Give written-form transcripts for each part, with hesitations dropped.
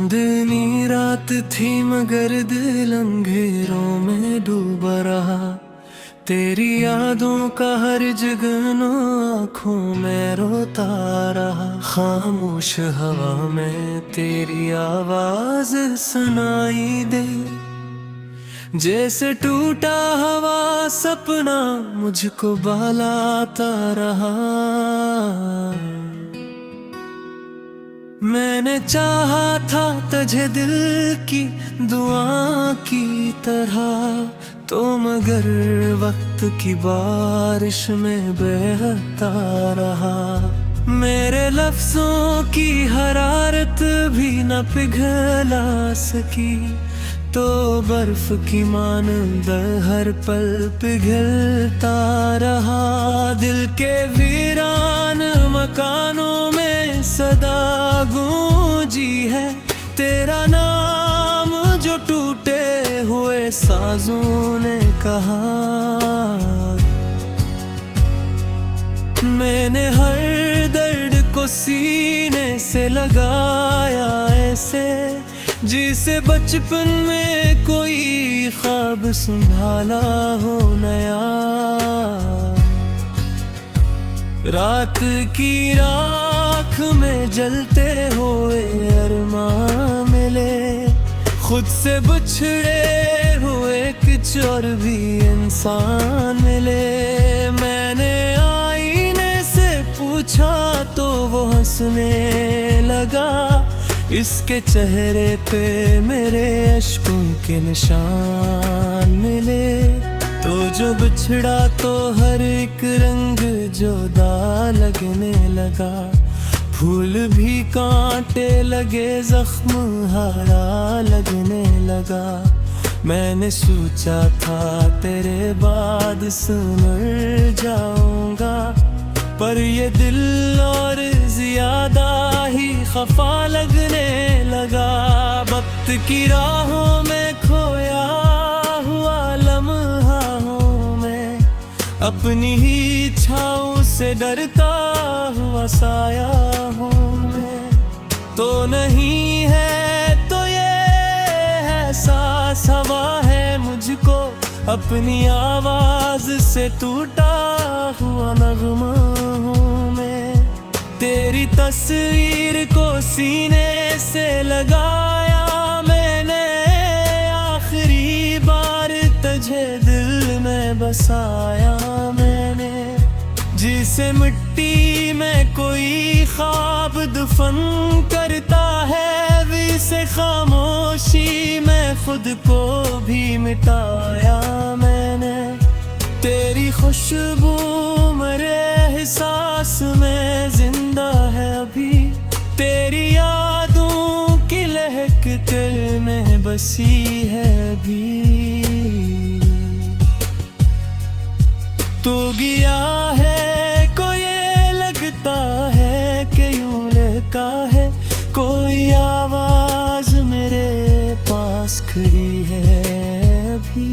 चांदनी रात थी मगर दिल अंधेरों में डूबा रहा। तेरी यादों का हर जगनो आँखों में रोता रहा। खामोश हवा में तेरी आवाज सुनाई दे, जैसे टूटा हवा सपना मुझको बहलाता रहा। मैंने चाहा था तुझे दिल की दुआ की तरह, तो मगर वक्त की बारिश में बहता रहा। मेरे लफ्जों की हरारत भी न पिघला सकी, तो बर्फ की मानंद हर पल पिघलता रहा। दिल के वीरान मकानों में सदा गूंजी है तेरा नाम, जो टूटे हुए साजों ने कहा। मैंने हर दर्द को सीने से लगाया ऐसे, जिसे बचपन में कोई ख्वाब संभाला हो नया। रात की राख में जलते हुए अरमान मिले, खुद से बिछड़े हुए कुछ और भी इंसान मिले। मैंने आईने से पूछा तो वो हंसने लगा, इसके चेहरे पे मेरे अश्कों के निशान मिले। तो जो बिछड़ा तो हर एक रंग जुदा लगने लगा, फूल भी कांटे लगे, जख्म हरा लगने लगा। मैंने सोचा था तेरे बाद मर जाऊंगा, पर ये दिल और ज्यादा ही खफा लगने लगा। वक्त की राहों में खोया हुआ लम्हा हूँ मैं, अपनी ही छाँव से डरता हुआ साया हूँ मैं। तो नहीं है तो ये एहसास हवा है मुझको, अपनी आवाज से टूटा हुआ नगमा हूँ मैं। तेरी तस्वीर को सीने से लगाया मैंने, आखिरी बार तुझे दिल में बसाया मैंने। जिसे मिट्टी में कोई ख्वाब दफन करता है, वैसे खामोशी में खुद को भी मिटाया मैंने। तेरी खुशबू मेरे एहसास में जिंदा है अभी, तेरी यादों की लहक दिल में बसी है अभी। तू गया है को ये लगता है कि यूं लहका है, कोई आवाज मेरे पास खड़ी है अभी।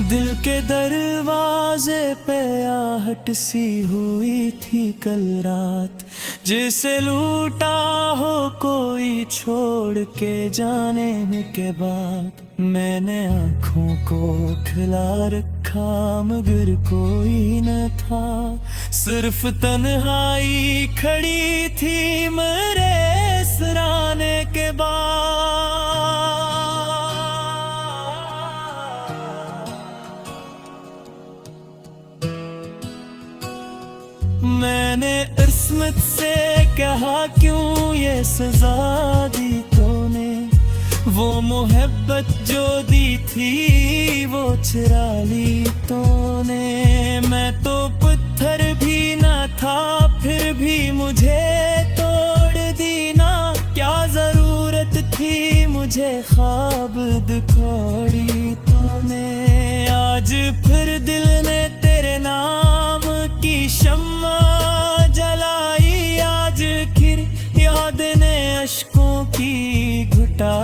दिल के दरवाजे पे आहट सी हुई थी कल रात, जिसे लूटा हो कोई छोड़ के जाने के बाद। मैंने आँखों को खिला रखा मगर कोई न था, सिर्फ तन्हाई खड़ी थी मेरे सराने के बाद। मैंने किस्मत से कहा क्यों ये सजा दी तूने, वो मोहब्बत जो दी थी वो चुरा ली तूने। मैं तो पत्थर भी ना था फिर भी मुझे तोड़ दी ना, क्या जरूरत थी मुझे ख्वाब दिखाड़ी तूने। आज फिर दिल ने तेरे नाम की शम्मा जलाई, आज फिर याद ने अश्कों की घुटा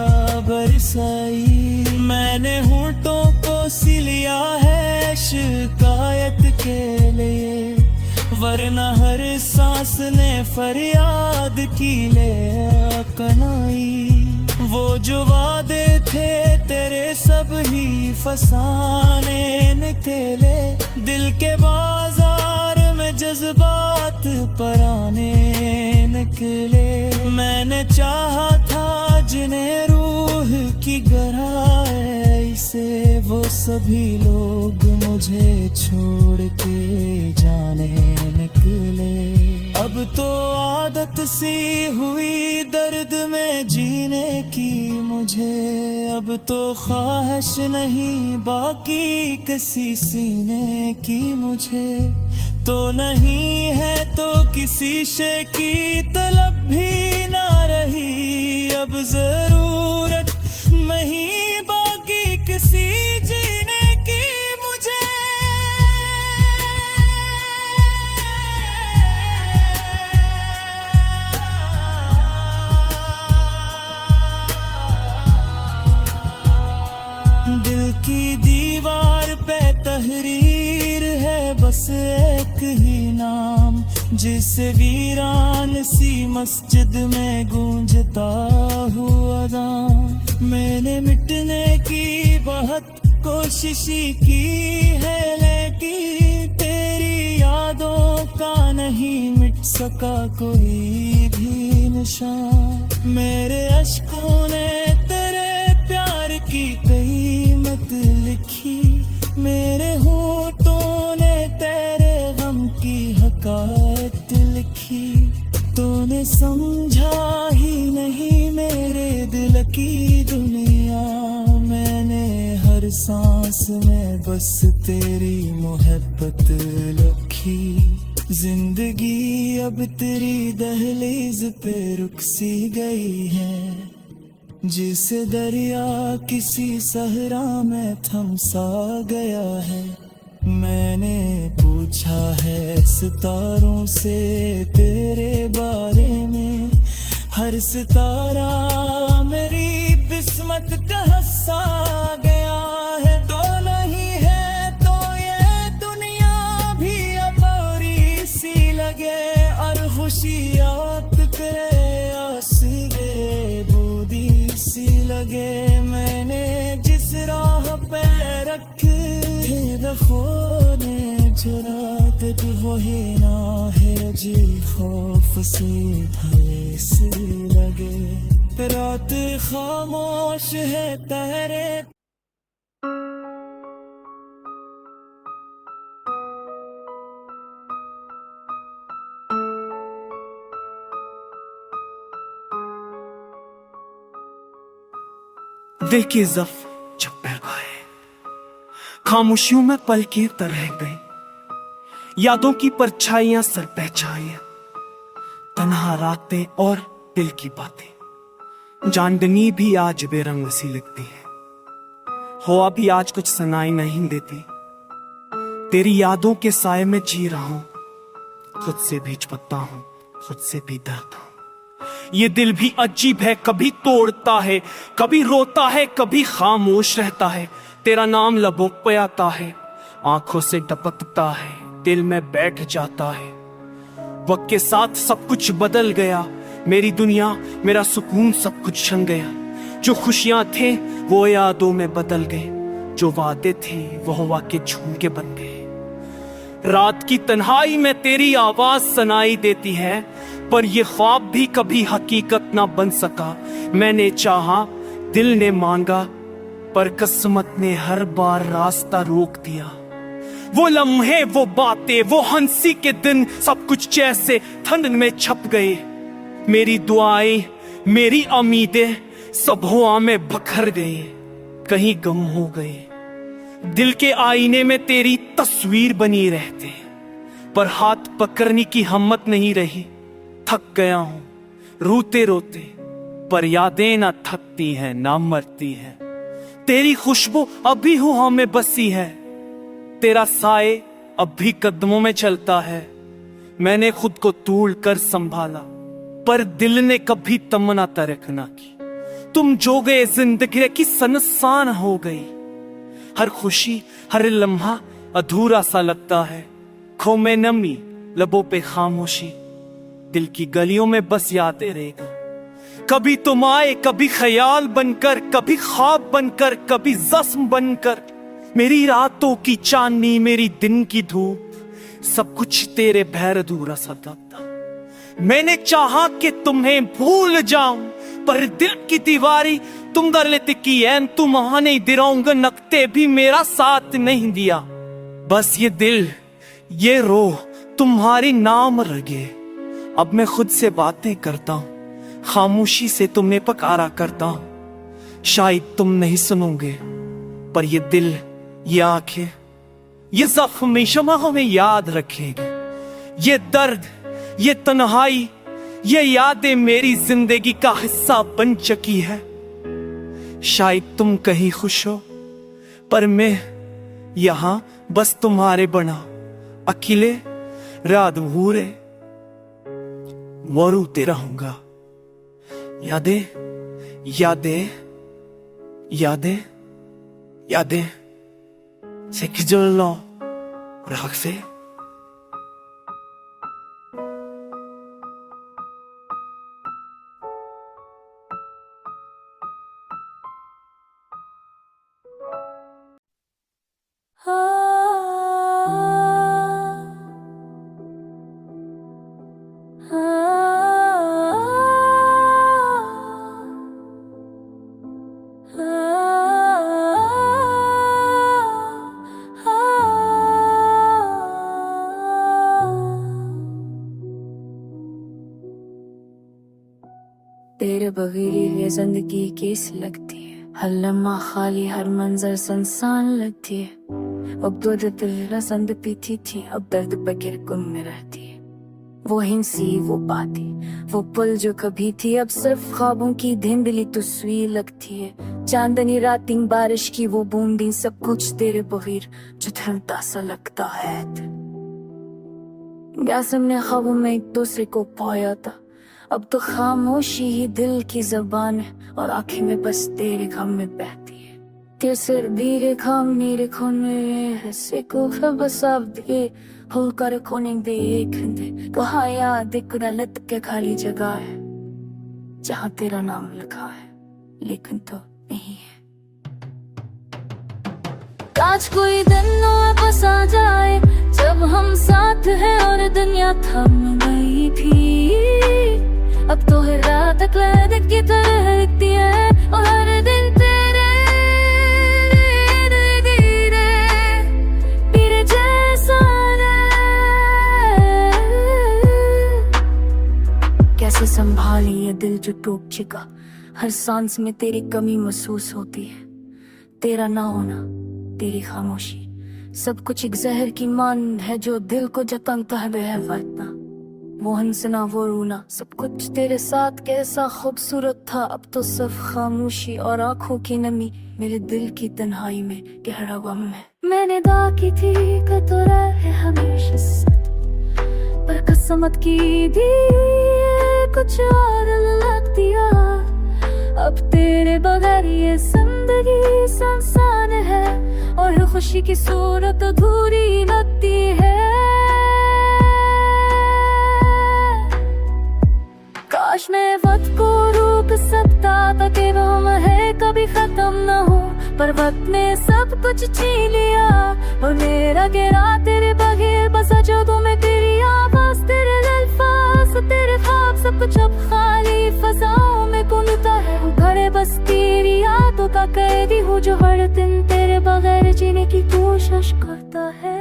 बरसाई। मैंने होंठों को सी लिया है शिकायत के लिए, वरना हर सांस ने फरियाद की ले कनाई। वो जो वादे थे तेरे सब ही फसाने निकले। दिल के बाजार में जज्बात पराने निकले। मैंने चाहा था जिन्हें रूह की गहराई से, वो सभी लोग मुझे छोड़ के जाने निकले। अब तो आदत सी हुई दर्द में जीने की मुझे, अब तो ख्वाहिश नहीं बाकी किसी सीने की मुझे। तो नहीं है तो किसी शे की तलब भी ना रही, अब जरूरत नहीं बाकी किसी जीने की मुझे। दिल की दीवार पे तहरीर है बस एक ही नाम, जिस वीरान सी मस्जिद में गूंजता हुआ दाम। मैंने मिटने की बहुत कोशिश की है, लेकिन तेरी यादों का नहीं मिट सका कोई भी निशान। मेरे अश्कों ने तेरे प्यार की कीमत लिखी, मेरे होठों ने तेरे गम की हकायत लिखी। तूने समझा ही नहीं मेरे दिल की दुनिया, मैंने हर सांस में बस तेरी मोहब्बत लिखी। जिंदगी अब तेरी दहलीज पे रुक सी गई है, जिस दरिया किसी सहरा में थम सा गया है। मैंने पूछा है सितारों से तेरे बारे में, हर सितारा मेरी किस्मत का हिस्सा गया है। तो नहीं है तो ये दुनिया भी अब औरी सी लगे, और खुशी याद करे आसी गे बूदी सी लगे। मैंने जिस राह पे रखे दफों ने चुरा तक वही ना है, जी खौफ से भय से लगे। रात खामोश है तेरे। दिल की जफ जब बह गए, खामोशियों में पलकें तर रह गई। यादों की परछाइयां सर पे छाई, तन्हा रातें और दिल की बातें। चांदनी भी आज बेरंग सी लगती है, हवा भी आज कुछ सुनाई नहीं देती। तेरी यादों के साए में जी रहा हूं, खुद से भी छुपता हूं, खुद से भी डरता हूं। ये दिल भी अजीब है, कभी तोड़ता है, कभी रोता है, कभी खामोश रहता है। तेरा नाम लबों पे आता है, आंखों से टपकता है, दिल में बैठ जाता है। वक्त के साथ सब कुछ बदल गया, मेरी दुनिया मेरा सुकून सब कुछ छन गया। जो खुशियां थे वो यादों में बदल गए, जो वादे थे वो हवा के झोंके बन गए। रात की तन्हाई में तेरी आवाज सुनाई देती है, पर ये ख्वाब भी कभी हकीकत ना बन सका। मैंने चाहा, दिल ने मांगा, पर किस्मत ने हर बार रास्ता रोक दिया। वो लम्हे, वो बातें, वो हंसी के दिन सब कुछ जैसे ठंड में छप गए। मेरी दुआएं, मेरी उम्मीदें सब हवा में बखर गए, कहीं गम हो गए। दिल के आईने में तेरी तस्वीर बनी रहते, पर हाथ पकड़ने की हिम्मत नहीं रही। थक गया हूं रोते रोते, पर यादें ना थकती हैं ना मरती है। तेरी खुशबू अभी हवा में बसी है, तेरा साए अब भी कदमों में चलता है। मैंने खुद को तोड़ कर संभाला, पर दिल ने कभी तमन्ना तरक ना की। तुम जो गए जिंदगी की सनसान हो गई। हर खुशी, हर लम्हा अधूरा सा लगता है। खो में नमी, लबों पे खामोशी, दिल की गलियों में बस यादें रहेगा। कभी तुम आए, कभी ख्याल बनकर, कभी ख्वाब बनकर, कभी जख्म बनकर। मेरी रातों की चांदनी, मेरी दिन की धूप, सब कुछ तेरे बगैर अधूरा सा लगता। मैंने चाहा कि तुम्हें भूल जाऊं, पर दिल की दीवारी तुम दर लेते की एन तुम आने दिराऊंगा, नकते भी मेरा साथ नहीं दिया। बस ये दिल, ये रोह तुम्हारी नाम रगे। अब मैं खुद से बातें करता हूं, खामोशी से तुम्हें पकारा करता हूं। शायद तुम नहीं सुनोगे, पर ये दिल, ये आंखें, ये जख्म हमेशा हमें याद रखेगी। ये दर्द, ये तन्हाई, ये यादें मेरी जिंदगी का हिस्सा बन चुकी है। शायद तुम कहीं खुश हो, पर मैं यहां बस तुम्हारे बना अकेले रात भूरे मरूते रहूंगा। यादें, यादें, यादें, यादें से खिजलो राख से। तेरे बगैर ये जिंदगी कैसी लगती है, हर लम्हा खाली, हर मंजर सुनसान लगती है। अब तो तेरा संग पीती थी, अब दर्द बगैर गुम में रहती है। वो हिंसी, वो बातें, वो पल जो कभी थी, अब सिर्फ ख्वाबों की धुंधली तस्वीर लगती है। चांदनी रातें, बारिश की वो बूंदें, सब कुछ तेरे बगैर जो ठंडा सा लगता है। क्या हमने ख्वाबों में एक दूसरे को पाया था, अब तो खामोशी ही दिल की ज़बान है, और आंखें में बस तेरे गम में बहती है। तेरे सिर धीरे खाम मेरे खून में हंसे को बस अब दे हो कर कोने देख दे। कहा याद एक गलत के खाली जगह है, जहाँ तेरा नाम लिखा है लेकिन तो नहीं है। काश कोई दिन वापस आ जाए, जब हम साथ हैं और दुनिया थम गई थी। अब तो हर रात क्लैद की तरह दिखती है, और हर दिन तेरे धीरे पीरे जैसा कैसे संभाली ये दिल जो टूट चुका। हर सांस में तेरी कमी महसूस होती है। तेरा ना होना, तेरी खामोशी, सब कुछ एक जहर की मांद है जो दिल को जतनता है बेवफा। वो हंसना, वो रोना, सब कुछ तेरे साथ कैसा खूबसूरत था। अब तो सिर्फ खामोशी और आंखों की नमी मेरे दिल की तन्हाई में गहरा गम है। मैंने दावा की थी कि तू रहे हमेशा साथ, पर कसमत की दी कुछ और लगती है। अब तेरे बगैर ये जिंदगी सुनसान है, और खुशी की सूरत अधूरी लगती है। काश मैं वक्त को रोक सकता था कि वो है कभी खत्म न हो, पर वक्त ने सब कुछ छीन लिया, और मेरा गिरा तेरे बगैर बसा जो तुम्हें तेरी आवाज, तेरे अल्फाज, तेरे ख्वाब, सब कुछ अब खाली फजाओं में गुमता है। घरे बस तेरी यादों का कैदी हूँ, जो हर दिन तेरे बगैर जीने की कोशिश करता है।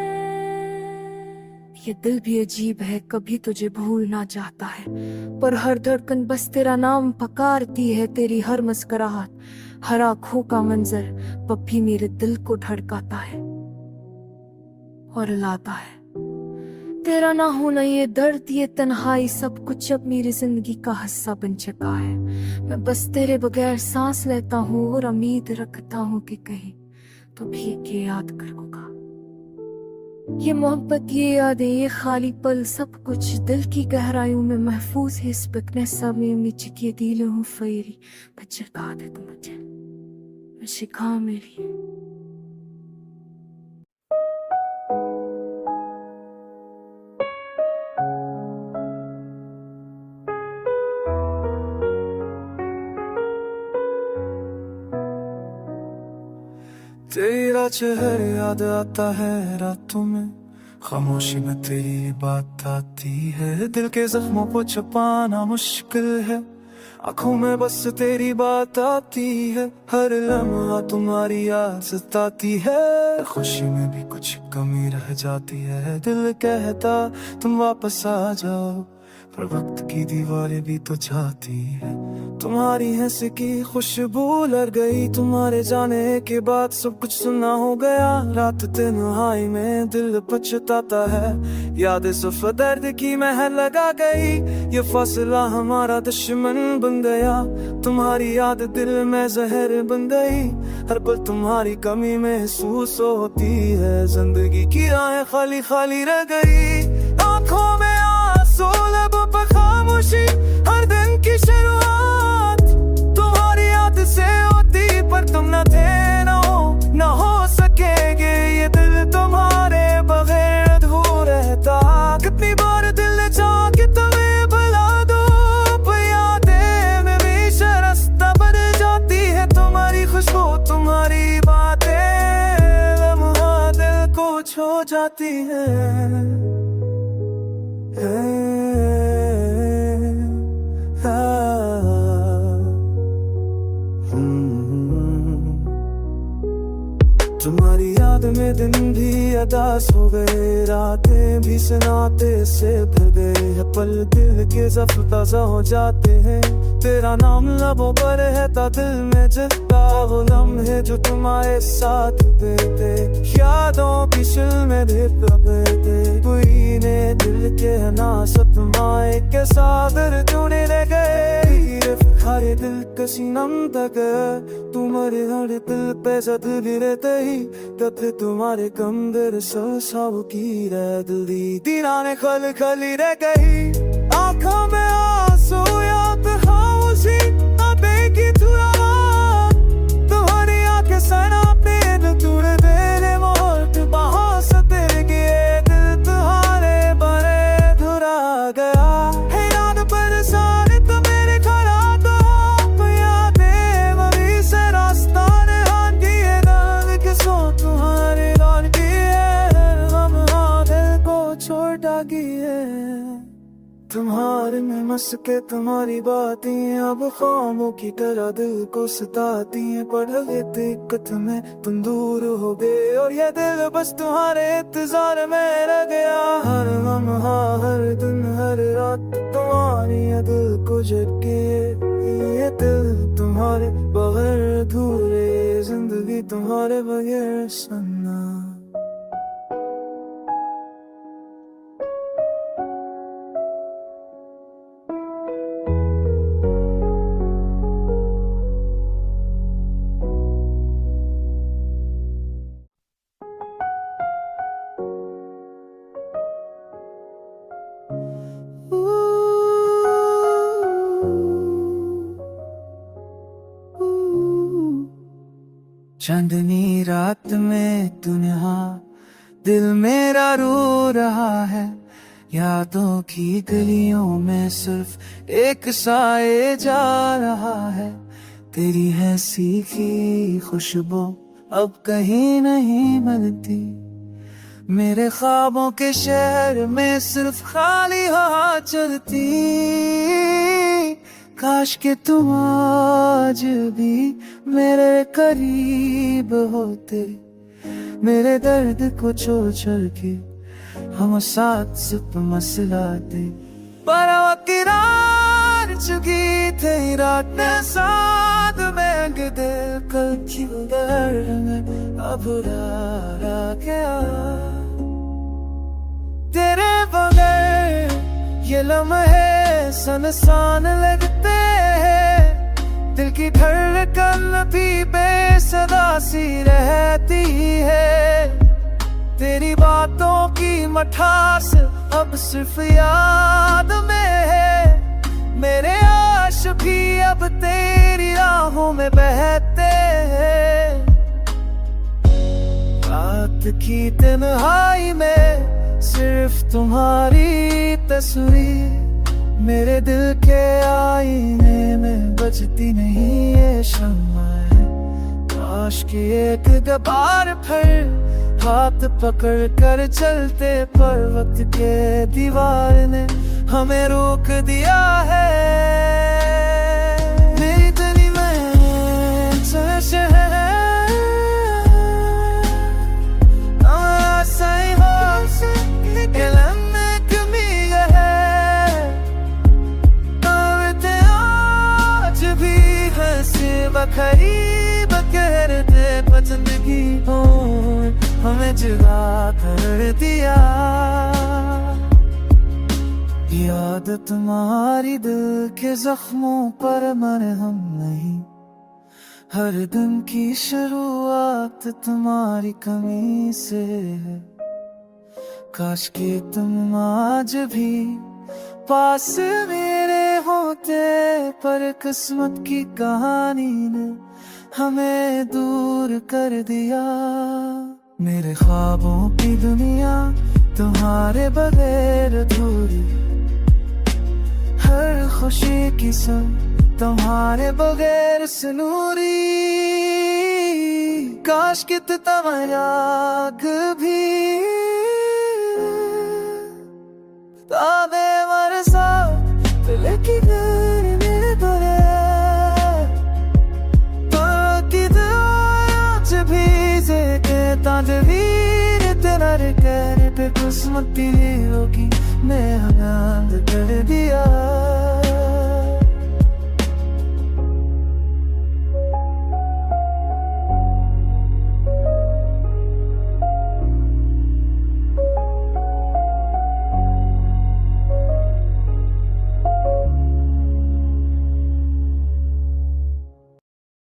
ये दिल भी अजीब है, कभी तुझे भूलना चाहता है, पर हर धड़कन बस तेरा नाम पुकारती है। तेरी हर मुस्कुराहट, हर आंखों का मंजर अब भी मेरे दिल को धड़काता है और रुलाता है। तेरा ना होना, ये दर्द, ये तन्हाई, सब कुछ अब मेरी जिंदगी का हिस्सा बन चुका है। मैं बस तेरे बगैर सांस लेता हूँ और उम्मीद रखता हूँ कि कहीं तो भी ये याद करूँगा। ये मोहब्बत, ये यादें, ये खाली पल, सब कुछ दिल की गहराइयों में महफूज है। इस बिकने समय में चिकी दिल हूँ फेरी, बच्चे का दे तुम मुझे सिखा मेरी। तेरा चेहरा याद आता है रातों में, खामोशी में तेरी बात आती है। दिल के जख्मों को छुपाना मुश्किल है, आंखों में बस तेरी बात आती है। हर लम्हा तुम्हारी याद सताती है, खुशी में भी कुछ कमी रह जाती है। दिल कहता तुम वापस आ जाओ, पर वक्त की दीवारें भी तो चाहती है। तुम्हारी हंसी की खुशबू लग गई, तुम्हारे जाने के बाद सब कुछ सुना हो गया। रात तन्हाई में दिल पछताता है, याद सफ़र दर्द की महर लगा गई। ये फासला हमारा दुश्मन बन गया, तुम्हारी याद दिल में जहर बन गई। हर पल तुम्हारी कमी महसूस होती है, जिंदगी की राहें खाली खाली रह गई। आंखों में आंसू, लबों पर खामोशी, हर दिन की शुरुआत तुम्हारी याद से होती। पर तुम न थे, न हो सकेंगे, ये दिल तुम्हारे बगैर अधूरा रहता। कितनी बार दिल ने चाहा कि तुम्हें भुला दो, पर यादें में भी रास्ता बन जाती है। तुम्हारी खुशबू, तुम्हारी बातें लम्हा दिल को छू जाती है। तुम्हारी याद में दिन भी अदास हो गए, रातें भी सनाते से भर गए। पल दिल के ज़ख्म ताज़ा हो जाते हैं, तेरा नाम लबों पर रहता दिल में जगता। वो लम्हे जो तुम्हारे साथ देते, यादों की शिल में देते। कोई ने दिल के ना सतमाए के सागर जुड़े रह गए। हरे दिल कसी नम तक तुम्हारे हर दिल पे जद गिरते ही, तब तुम्हारे कम दर सब की रह दिल दीवाने खल खली रह गई। आंखों में आंसू, याद खामोशी, आते की तुम्हारी आंखें सनाते दूर तेरे मोहब्बत बहा सते गए। दिल तुम्हारे बड़े धुरा गया है, याद पर सारे तो मेरे खड़ा तो यादें वही से रास्ता ने हाथ दिए। रंग के सो तुम्हारे लौट दिए, हम दिल को छोड़ डाकिए। तुम्हारे में मस के तुम्हारी बातें अब ख्वाबों की तरह दिल को सताती हैं। पढ़ लेते दिक्कत में तुम दूर हो गए, और ये दिल बस तुम्हारे इंतजार में रह गया। हर लम्हा, हर दिन, हर रात तुम्हारी दिल को झटके। ये दिल तुम्हारे बगैर अधूरे, जिंदगी तुम्हारे बगैर सन्ना। चांदनी रात में दुनिया दिल मेरा रो रहा है। यादों की गलियों में सिर्फ एक साए जा रहा है। तेरी है सीखी खुशबू अब कहीं नहीं मिलती, मेरे ख्वाबों के शहर में सिर्फ खाली हवा चलती। काश के तुम आज भी मेरे करीब होते, मेरे दर्द को छोड़ छोड़ के हम साथ सुप मसलाते। पर वो किरार चुकी थी रात में साथ में दिल कल की दर्द में अब रहा गया। तेरे बगैर ये लम्हे सुनसान लगते हैं, दिल की धड़कन भी बेसदा सी रहती है। तेरी बातों की मठास अब सिर्फ याद में है, मेरे आश भी अब तेरी राहों में बहते हैं। रात की तन्हाई में सिर्फ तुम्हारी तस्वीर मेरे दिल के आईने में बजती नहीं ये शम्मा है। काश कि एक बार फिर हाथ पकड़ कर चलते, पर वक्त के दीवार ने हमें रोक दिया है। मेरी तनी में चर्च है, हमारा सही हो कलम में कमी है, अब आज भी हंसे बखरीब कहते पसंद की हो हमें जुदा कर दिया। याद तुम्हारी दिल के जख्मों पर मरहम नहीं, हर दिन की शुरुआत तुम्हारी कमी से है। काश कि तुम आज भी पास मेरे होते, पर किस्मत की कहानी ने हमें दूर कर दिया। मेरे ख्वाबों की दुनिया तुम्हारे बगैर अधूरी, हर खुशी की संग तुम्हारे बगैर सुनूरी। काश कि तुम्हारा भी ताबे मर साथ लेकिन मेरे बगैर की आज भी से कहता जवीर तेरा कहने पे किस्मत की होगी, मैं हंग कर दिया।